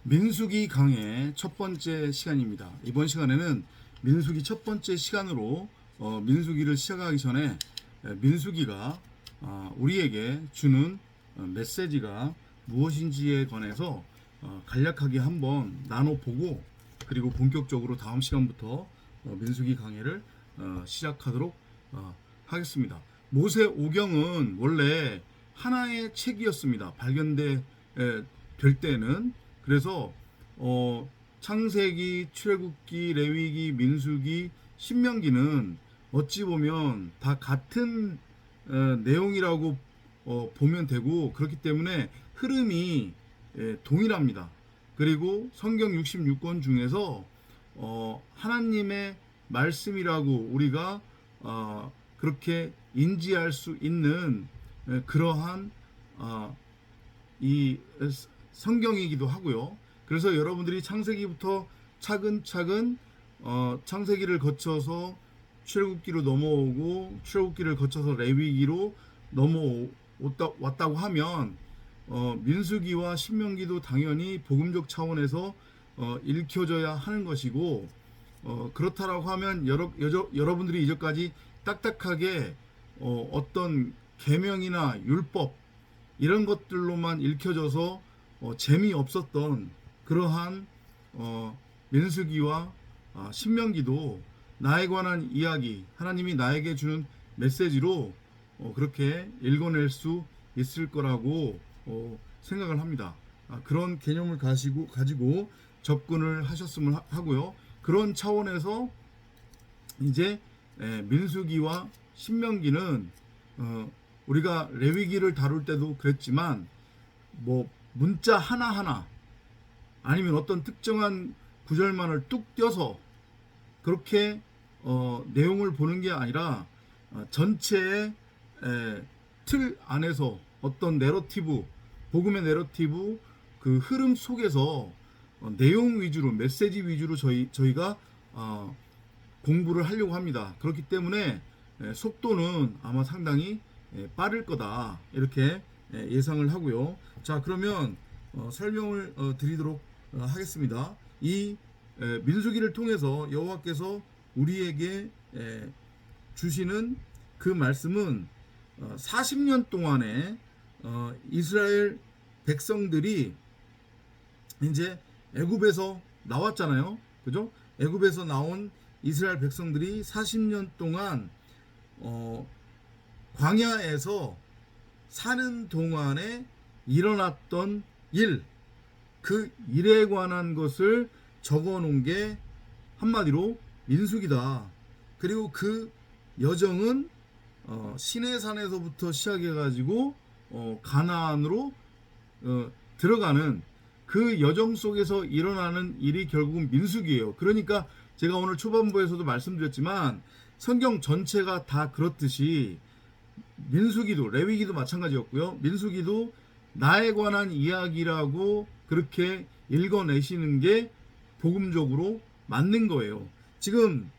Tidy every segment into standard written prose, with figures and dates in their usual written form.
민수기 강의 첫 번째 시간입니다. 이번 시간에는 민수기 첫 번째 시간으로 민수기를 시작하기 전에 민수기가 우리에게 주는 메시지가 무엇인지에 관해서 간략하게 한번 나눠보고, 그리고 본격적으로 다음 시간부터 민수기 강의를 시작하도록 하겠습니다. 모세 오경은 원래 하나의 책이었습니다. 발견될 때는. 그래서 창세기, 출애굽기, 레위기, 민수기, 신명기는 어찌 보면 다 같은 내용이라고 보면 되고, 그렇기 때문에 흐름이 동일합니다. 그리고 성경 66권 중에서 하나님의 말씀이라고 우리가 그렇게 인지할 수 있는 그러한 이 성경이기도 하고요. 그래서 여러분들이 창세기부터 차근차근 창세기를 거쳐서 출애굽기로 넘어오고, 출애굽기를 거쳐서 레위기로 넘어왔다고 하면 민수기와 신명기도 당연히 복음적 차원에서 읽혀져야 하는 것이고, 그렇다라고 하면 여러분들이 이제까지 딱딱하게 어떤 계명이나 율법 이런 것들로만 읽혀져서 재미없었던 그러한 민수기와 신명기도 나에 관한 이야기, 하나님이 나에게 주는 메시지로 그렇게 읽어낼 수 있을 거라고 생각을 합니다. 그런 개념을 가지고 접근을 하셨으면 하고요. 그런 차원에서 이제 민수기와 신명기는 우리가 레위기를 다룰 때도 그랬지만 문자 하나하나 아니면 어떤 특정한 구절만을 뚝 떼서 그렇게 내용을 보는 게 아니라 전체의 틀 안에서 어떤 내러티브, 복음의 내러티브, 그 흐름 속에서 내용 위주로, 메시지 위주로 저희가 공부를 하려고 합니다. 그렇기 때문에 속도는 아마 상당히 빠를 거다, 이렇게 예상을 하고요. 자, 그러면 설명을 드리도록 하겠습니다. 이 민수기를 통해서 여호와께서 우리에게 주시는 그 말씀은 40년 동안에 이스라엘 백성들이 이제 애굽에서 나왔잖아요. 그죠? 애굽에서 나온 이스라엘 백성들이 40년 동안 광야에서 사는 동안에 일어났던 일, 그 일에 관한 것을 적어 놓은 게 한마디로 민수기다. 그리고 그 여정은 시내산에서부터 시작해 가지고 가나안으로 들어가는 그 여정 속에서 일어나는 일이 결국은 민수기예요. 그러니까 제가 오늘 초반부에서도 말씀드렸지만 성경 전체가 다 그렇듯이 민수기도, 레위기도 마찬가지였고요. 민수기도 나에 관한 이야기라고 그렇게 읽어내시는 게 복음적으로 맞는 거예요. 지금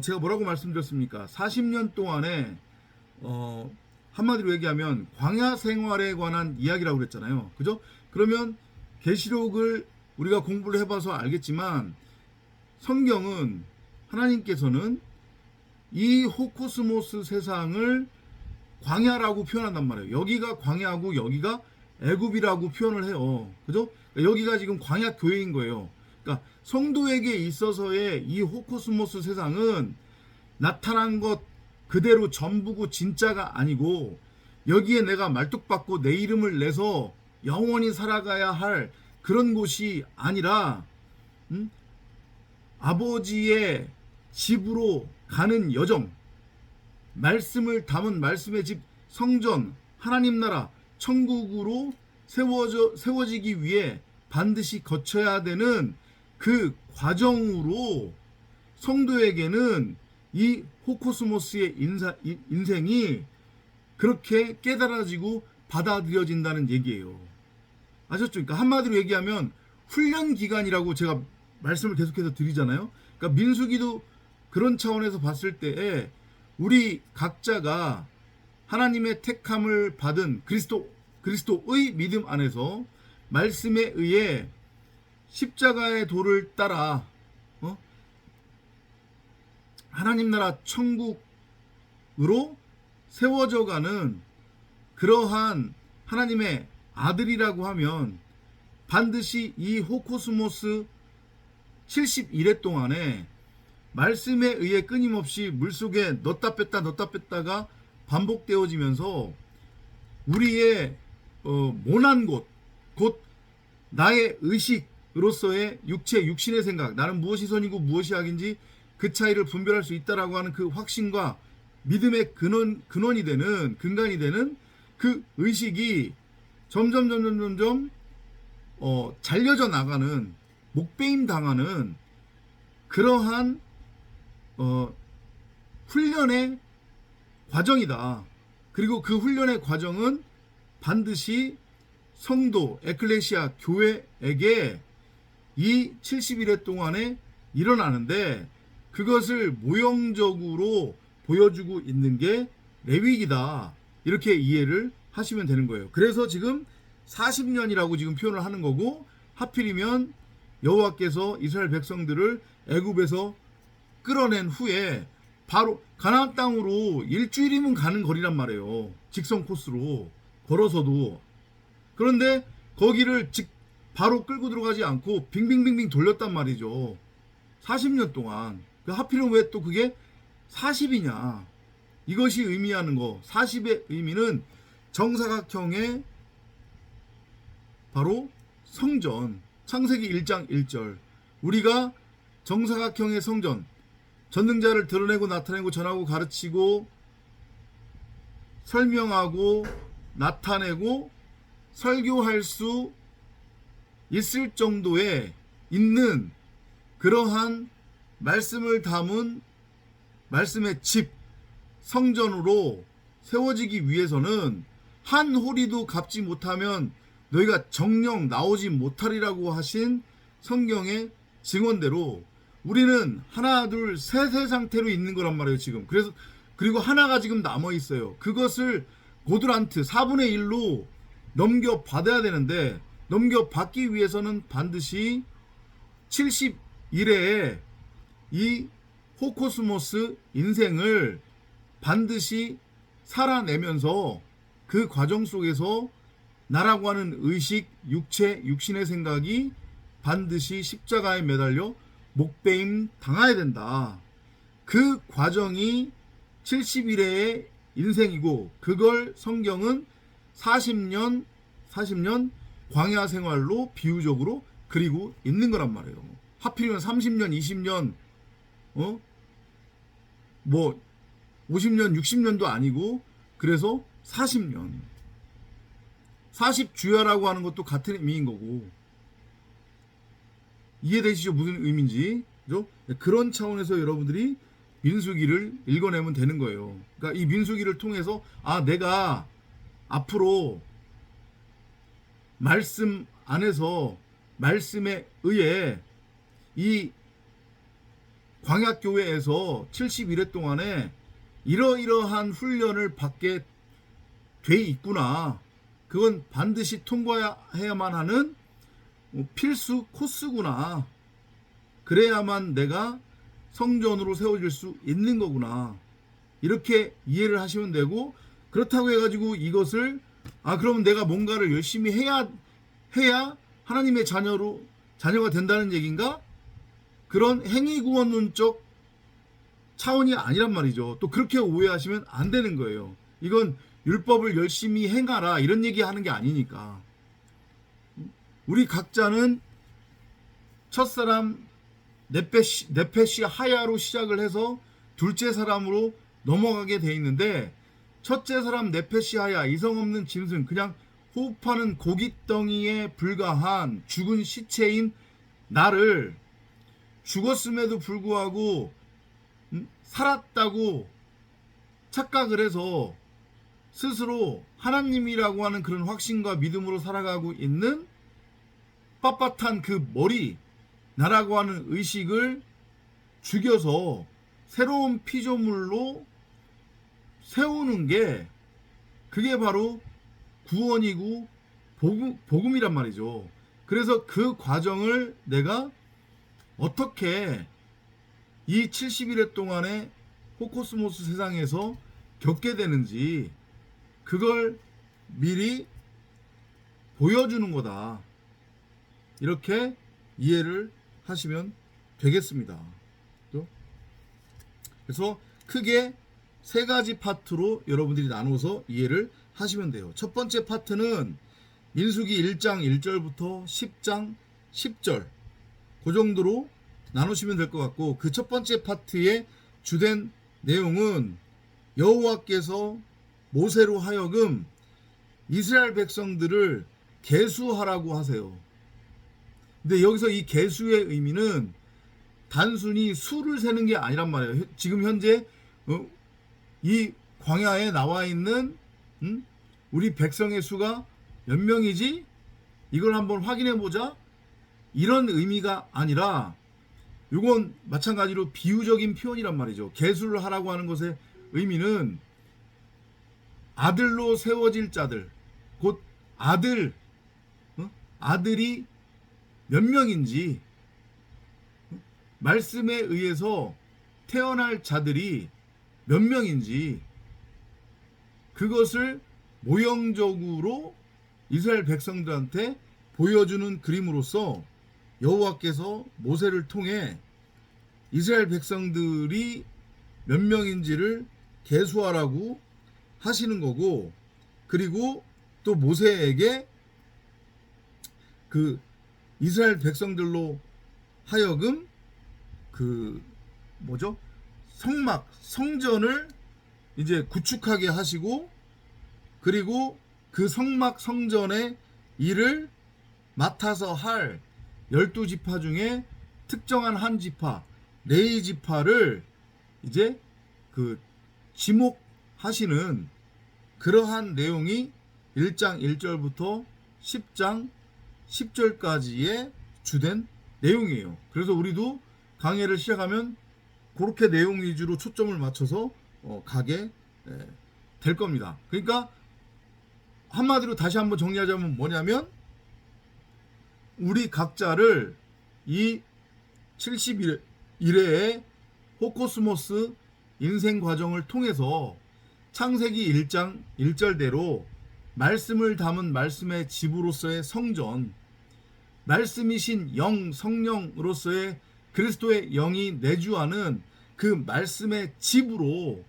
제가 뭐라고 말씀드렸습니까? 40년 동안에 한마디로 얘기하면 광야 생활에 관한 이야기라고 그랬잖아요. 그죠? 그러면 계시록을 우리가 공부를 해봐서 알겠지만 성경은, 하나님께서는 이 호코스모스 세상을 광야라고 표현한단 말이에요. 여기가 광야고 여기가 애굽이라고 표현을 해요. 그죠? 여기가 지금 광야 교회인 거예요. 그러니까 성도에게 있어서의 이 호코스모스 세상은 나타난 것 그대로 전부고 진짜가 아니고, 여기에 내가 말뚝박고 내 이름을 내서 영원히 살아가야 할 그런 곳이 아니라 아버지의 집으로 가는 여정, 말씀을 담은 말씀의 집, 성전, 하나님 나라, 천국으로 세워지기 위해 반드시 거쳐야 되는 그 과정으로 성도에게는 이 호코스모스의 인생이 그렇게 깨달아지고 받아들여진다는 얘기예요. 아셨죠? 그러니까 한마디로 얘기하면 훈련 기간이라고 제가 말씀을 계속해서 드리잖아요. 그러니까 민수기도 그런 차원에서 봤을 때에 우리 각자가 하나님의 택함을 받은 그리스도의 믿음 안에서 말씀에 의해 십자가의 도를 따라 하나님 나라 천국으로 세워져 가는 그러한 하나님의 아들이라고 하면 반드시 이 호코스모스 71회 동안에 말씀에 의해 끊임없이 물속에 넣었다 뺐다가 반복되어지면서 우리의 모난 곳, 곧 나의 의식으로서의 육체, 육신의 생각, 나는 무엇이 선이고 무엇이 악인지 그 차이를 분별할 수 있다라고 하는 그 확신과 믿음의 근원이 되는, 근간이 되는 그 의식이 점점 잘려져 나가는, 목베임 당하는 그러한 훈련의 과정이다. 그리고 그 훈련의 과정은 반드시 성도, 에클레시아, 교회에게 이 70일의 동안에 일어나는데 그것을 모형적으로 보여주고 있는 게 레위기다. 이렇게 이해를 하시면 되는 거예요. 그래서 지금 40년이라고 지금 표현을 하는 거고, 하필이면 여호와께서 이스라엘 백성들을 애굽에서 끌어낸 후에 바로 가나안 땅으로 일주일이면 가는 거리란 말이에요. 직선 코스로 걸어서도. 그런데 거기를 바로 끌고 들어가지 않고 빙빙빙빙 돌렸단 말이죠. 40년 동안. 하필이면 왜 또 그게 40이냐. 이것이 의미하는 거. 40의 의미는 정사각형의 바로 성전. 창세기 1장 1절. 우리가 정사각형의 성전, 전능자를 드러내고 나타내고 전하고 가르치고 설명하고 나타내고 설교할 수 있을 정도에 있는 그러한 말씀을 담은 말씀의 집, 성전으로 세워지기 위해서는 한 호리도 갚지 못하면 너희가 정령 나오지 못하리라고 하신 성경의 증언대로 우리는 하나 둘 셋 상태로 있는 거란 말이에요 지금. 그리고 하나가 지금 남아 있어요. 그것을 고드란트 4분의 1로 넘겨받아야 되는데, 넘겨받기 위해서는 반드시 70일의 이 호코스모스 인생을 반드시 살아내면서 그 과정 속에서 나라고 하는 의식, 육체, 육신의 생각이 반드시 십자가에 매달려 목베임 당해야 된다. 그 과정이 70일의 인생이고, 그걸 성경은 40년 광야 생활로 비유적으로 그리고 있는 거란 말이에요. 하필이면 30년, 20년, 뭐 50년, 60년도 아니고, 그래서 40년. 40주야라고 하는 것도 같은 의미인 거고. 이해되시죠? 무슨 의미인지. 그죠? 그런 차원에서 여러분들이 민수기를 읽어내면 되는 거예요. 그러니까 이 민수기를 통해서 내가 앞으로 말씀 안에서 말씀에 의해 이 광야교회에서 71회 동안에 이러이러한 훈련을 받게 돼 있구나. 그건 반드시 통과해야만 하는 필수 코스구나. 그래야만 내가 성전으로 세워질 수 있는 거구나. 이렇게 이해를 하시면 되고, 그렇다고 해가지고 이것을 그러면 내가 뭔가를 열심히 해야 하나님의 자녀가 된다는 얘기인가? 그런 행위구원론적 차원이 아니란 말이죠. 또 그렇게 오해하시면 안 되는 거예요. 이건 율법을 열심히 행하라 이런 얘기 하는 게 아니니까. 우리 각자는 첫사람 네페시 하야로 시작을 해서 둘째 사람으로 넘어가게 돼 있는데, 첫째 사람 네페시 하야, 이성 없는 짐승, 그냥 호흡하는 고깃덩이에 불과한 죽은 시체인 나를 죽었음에도 불구하고 살았다고 착각을 해서 스스로 하나님이라고 하는 그런 확신과 믿음으로 살아가고 있는 빳빳한 그 머리, 나라고 하는 의식을 죽여서 새로운 피조물로 세우는 게, 그게 바로 구원이고 복음이란 말이죠. 그래서 그 과정을 내가 어떻게 이 70일의 동안에 호코스모스 세상에서 겪게 되는지 그걸 미리 보여주는 거다. 이렇게 이해를 하시면 되겠습니다. 그래서 크게 세 가지 파트로 여러분들이 나눠서 이해를 하시면 돼요. 첫 번째 파트는 민수기 1장 1절부터 10장 10절 그 정도로 나누시면 될 것 같고, 그 첫 번째 파트의 주된 내용은 여호와께서 모세로 하여금 이스라엘 백성들을 계수하라고 하세요. 근데 여기서 이 계수의 의미는 단순히 수를 세는 게 아니란 말이에요. 지금 현재 이 광야에 나와 있는 우리 백성의 수가 몇 명이지? 이걸 한번 확인해 보자. 이런 의미가 아니라 이건 마찬가지로 비유적인 표현이란 말이죠. 계수를 하라고 하는 것의 의미는 아들로 세워질 자들, 곧 아들이 몇 명인지, 말씀에 의해서 태어날 자들이 몇 명인지 그것을 모형적으로 이스라엘 백성들한테 보여주는 그림으로써 여호와께서 모세를 통해 이스라엘 백성들이 몇 명인지를 계수하라고 하시는 거고, 그리고 또 모세에게 그 이스라엘 백성들로 하여금 성전을 이제 구축하게 하시고, 그리고 그 성전의 일을 맡아서 할 12지파 중에 특정한 한 지파, 레위 지파를 이제 지목하시는 그러한 내용이 1장 1절부터 10장 10절까지의 주된 내용이에요. 그래서 우리도 강해를 시작하면 그렇게 내용 위주로 초점을 맞춰서 가게 될 겁니다. 그러니까 한마디로 다시 한번 정리하자면 뭐냐면, 우리 각자를 이 71회의 호코스모스 인생 과정을 통해서 창세기 1장 1절대로 말씀을 담은 말씀의 집으로서의 성전, 말씀이신 영 성령으로서의 그리스도의 영이 내주하는 그 말씀의 집으로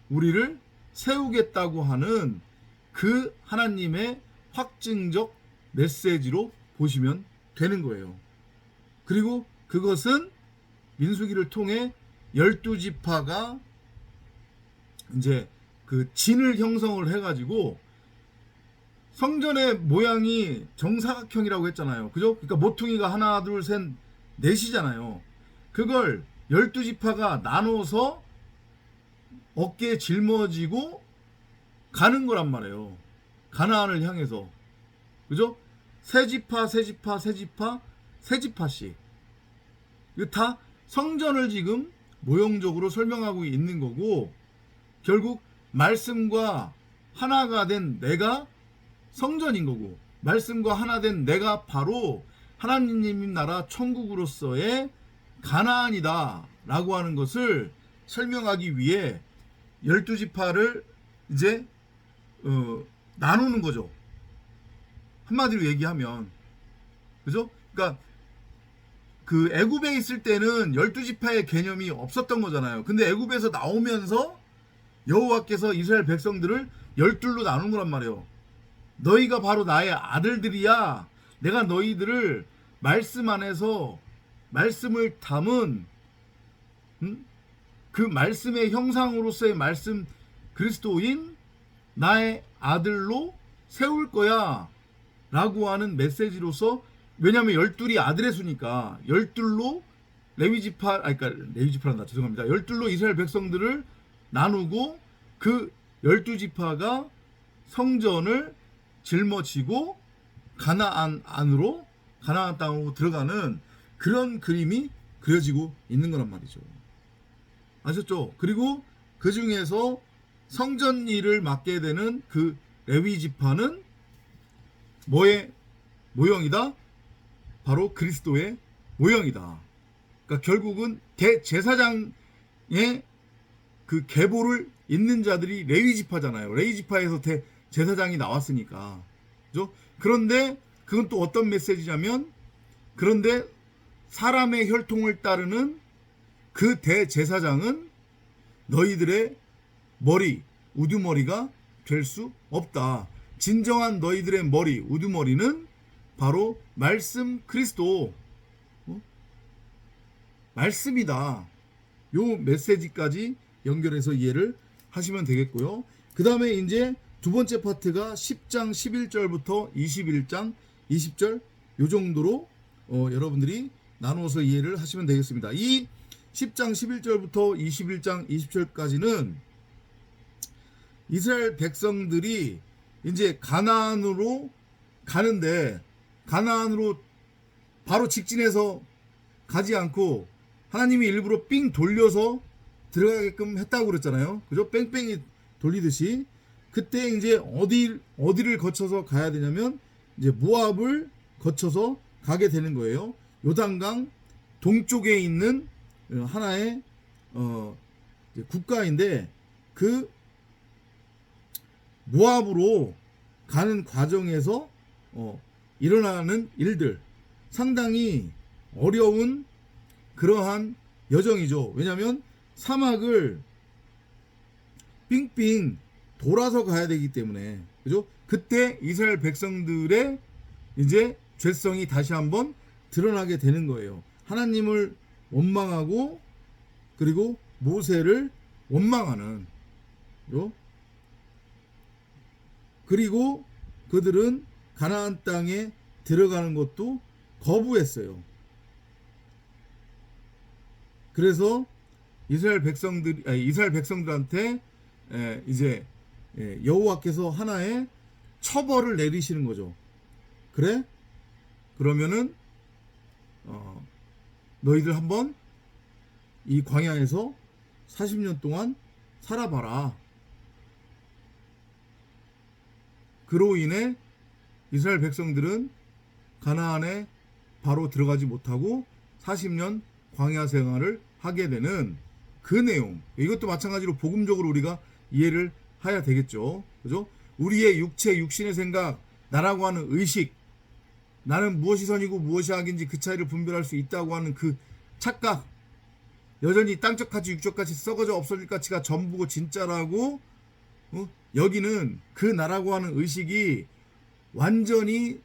우리를 세우겠다고 하는 그 하나님의 확증적 메시지로 보시면 되는 거예요. 그리고 그것은 민수기를 통해 12지파가 이제 그 진을 형성을 해가지고 성전의 모양이 정사각형이라고 했잖아요. 그죠? 그러니까 모퉁이가 하나, 둘, 셋, 넷이잖아요. 그걸 12지파가 나눠서 어깨에 짊어지고 가는 거란 말이에요. 가나안을 향해서. 그죠? 세 지파씩. 이거 다 성전을 지금 모형적으로 설명하고 있는 거고, 결국 말씀과 하나가 된 내가 성전인 거고, 말씀과 하나 된 내가 바로 하나님 나라 천국으로서의 가나안이다 라고 하는 것을 설명하기 위해 12지파를 이제 나누는 거죠. 한마디로 얘기하면. 그죠? 그러니까 그 애굽에 있을 때는 12지파의 개념이 없었던 거잖아요. 근데 애굽에서 나오면서 여호와께서 이스라엘 백성들을 12로 나눈 거란 말이에요. 너희가 바로 나의 아들들이야. 내가 너희들을 말씀 안에서 말씀을 담은 그 말씀의 형상으로서의 말씀 그리스도인 나의 아들로 세울 거야 라고 하는 메시지로서, 왜냐하면 12이 아들의 수니까 12로 레위지파란다. 죄송합니다. 12로 이스라엘 백성들을 나누고 그 12지파가 성전을 짊어지고 가나안 땅으로 들어가는 그런 그림이 그려지고 있는 거란 말이죠. 아셨죠? 그리고 그 중에서 성전 일을 맡게 되는 그 레위 지파는 뭐의 모형이다? 바로 그리스도의 모형이다. 그러니까 결국은 대제사장의 그 계보를 잇는 자들이 레위 지파잖아요. 레위 지파에서 대제사장이 나왔으니까. 그죠? 그런데 그건 또 어떤 메시지냐면, 그런데 사람의 혈통을 따르는 그 대제사장은 너희들의 머리, 우두머리가 될 수 없다. 진정한 너희들의 머리, 우두머리는 바로 말씀 그리스도, 말씀이다. 요 메시지까지 연결해서 이해를 하시면 되겠고요. 그 다음에 이제 두 번째 파트가 10장 11절부터 21장 20절 요 정도로 여러분들이 나누어서 이해를 하시면 되겠습니다. 이 10장 11절부터 21장 20절까지는 이스라엘 백성들이 이제 가나안으로 가는데, 가나안으로 바로 직진해서 가지 않고 하나님이 일부러 삥 돌려서 들어가게끔 했다고 그랬잖아요. 그죠? 뺑뺑이 돌리듯이. 그때 이제 어디를 거쳐서 가야 되냐면 이제 모압을 거쳐서 가게 되는 거예요. 요단강 동쪽에 있는 하나의 국가인데, 그 모압으로 가는 과정에서 일어나는 일들, 상당히 어려운 그러한 여정이죠. 왜냐하면 사막을 삥삥 돌아서 가야 되기 때문에. 그죠? 그때 이스라엘 백성들의 이제 죄성이 다시 한번 드러나게 되는 거예요. 하나님을 원망하고 그리고 모세를 원망하는. 그리고 그들은 가나안 땅에 들어가는 것도 거부했어요. 그래서 이스라엘 백성들한테 이제 여호와께서 하나의 처벌을 내리시는 거죠. 그래? 그러면은 너희들 한번 이 광야에서 40년 동안 살아봐라. 그로 인해 이스라엘 백성들은 가나안에 바로 들어가지 못하고 40년 광야 생활을 하게 되는 그 내용. 이것도 마찬가지로 복음적으로 우리가 이해를 해야 되겠죠. 그죠? 우리의 육체, 육신의 생각, 나라고 하는 의식, 나는 무엇이 선이고 무엇이 악인지 그 차이를 분별할 수 있다고 하는 그 착각, 여전히 땅적같이 육적같이 썩어져 없어질 가치가 전부고 진짜라고 여기는 그 나라고 하는 의식이 완전히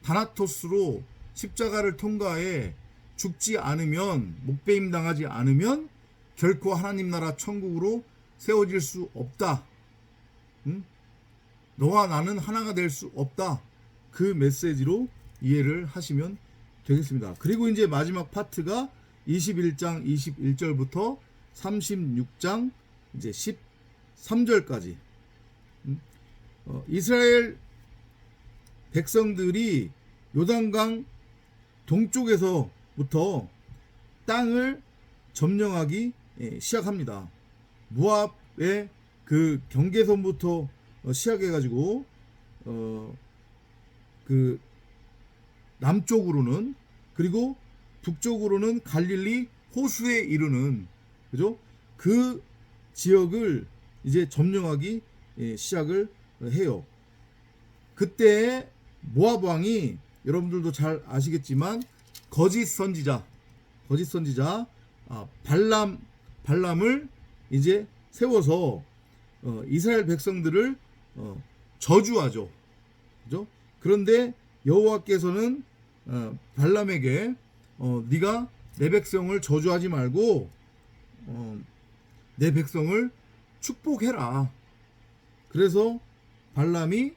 다나토스로 십자가를 통과해 죽지 않으면, 목배임 당하지 않으면 결코 하나님 나라 천국으로 세워질 수 없다. 너와 나는 하나가 될 수 없다. 그 메시지로 이해를 하시면 되겠습니다. 그리고 이제 마지막 파트가 21장 21절부터 36장 이제 13절까지. 이스라엘 백성들이 요단강 동쪽에서부터 땅을 점령하기 시작합니다. 모압의 그 경계선부터 시작해가지고 그 남쪽으로는, 그리고 북쪽으로는 갈릴리 호수에 이르는, 그죠? 그 지역을 이제 점령하기 시작을 해요. 그때 모압 왕이 여러분들도 잘 아시겠지만 거짓 선지자 발람을 이제 세워서 이스라엘 백성들을 저주하죠. 그죠? 그런데 여호와께서는 발람에게 네가 내 백성을 저주하지 말고 내 백성을 축복해라. 그래서 발람이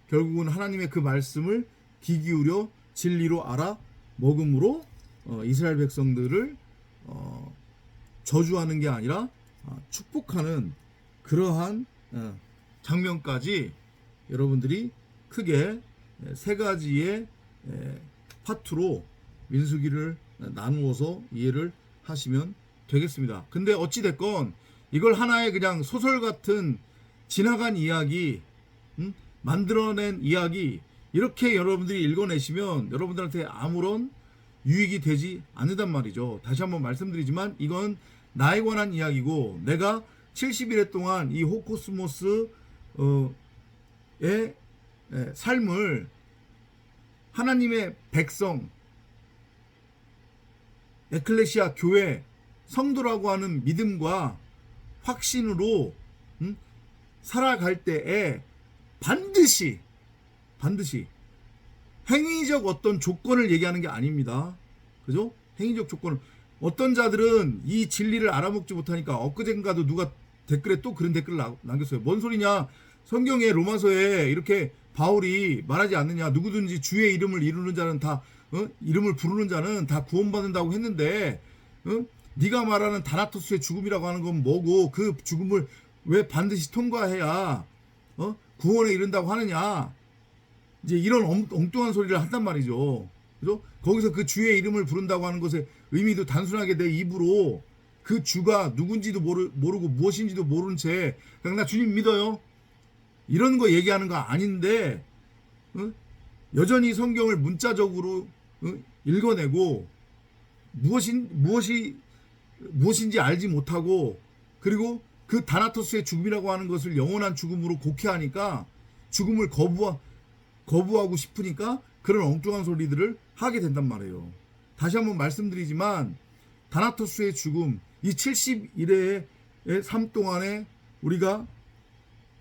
결국은 하나님의 그 말씀을 귀 기울여 진리로 알아 먹음으로 이스라엘 백성들을 저주하는 게 아니라 축복하는 그러한 장면까지 여러분들이 크게 세 가지의 파트로 민수기를 나누어서 이해를 하시면 되겠습니다. 근데 어찌됐건 이걸 하나의 그냥 소설 같은 지나간 이야기, 만들어낸 이야기, 이렇게 여러분들이 읽어내시면 여러분들한테 아무런 유익이 되지 않는단 말이죠. 다시 한번 말씀드리지만 이건 나에 관한 이야기고, 내가 70일에 동안 이 호코스모스의 삶을 하나님의 백성, 에클레시아 교회, 성도라고 하는 믿음과 확신으로 살아갈 때에 반드시 행위적 어떤 조건을 얘기하는 게 아닙니다. 그죠? 행위적 조건을. 어떤 자들은 이 진리를 알아먹지 못하니까, 엊그젠가도 누가 댓글에 또 그런 댓글을 남겼어요. 뭔 소리냐? 성경에 로마서에 이렇게 바울이 말하지 않느냐? 누구든지 주의 이름을 이루는 자는 다, 이름을 부르는 자는 다 구원받는다고 했는데, 네가 말하는 다나토스의 죽음이라고 하는 건 뭐고, 그 죽음을 왜 반드시 통과해야 구원에 이른다고 하느냐? 이제 이런 엉뚱한 소리를 한단 말이죠. 그죠? 거기서 그 주의 이름을 부른다고 하는 것의 의미도 단순하게 내 입으로 그 주가 누군지도 모르고 무엇인지도 모르는 채 그냥 나 주님 믿어요, 이런 거 얘기하는 거 아닌데, 여전히 성경을 문자적으로 읽어내고 무엇인지 알지 못하고, 그리고 그 다나토스의 죽음이라고 하는 것을 영원한 죽음으로 곡해하니까, 죽음을 거부하고 싶으니까 그런 엉뚱한 소리들을 하게 된단 말이에요. 다시 한번 말씀드리지만 다나토스의 죽음, 이 70일의 삶 동안에 우리가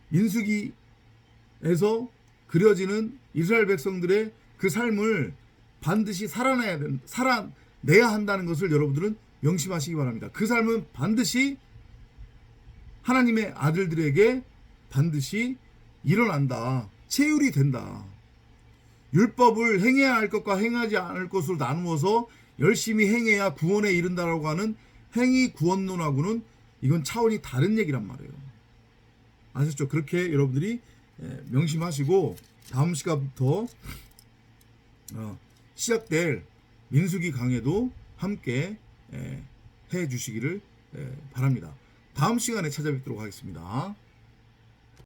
민수기에서 그려지는 이스라엘 백성들의 그 삶을 반드시 살아내야 한다는 것을 여러분들은 명심하시기 바랍니다. 그 삶은 반드시 하나님의 아들들에게 반드시 일어난다. 체휼이 된다. 율법을 행해야 할 것과 행하지 않을 것으로 나누어서 열심히 행해야 구원에 이른다라고 하는 행위 구원론하고는 이건 차원이 다른 얘기란 말이에요. 아셨죠? 그렇게 여러분들이 명심하시고, 다음 시간부터 시작될 민수기 강해도 함께 해 주시기를 바랍니다. 다음 시간에 찾아뵙도록 하겠습니다.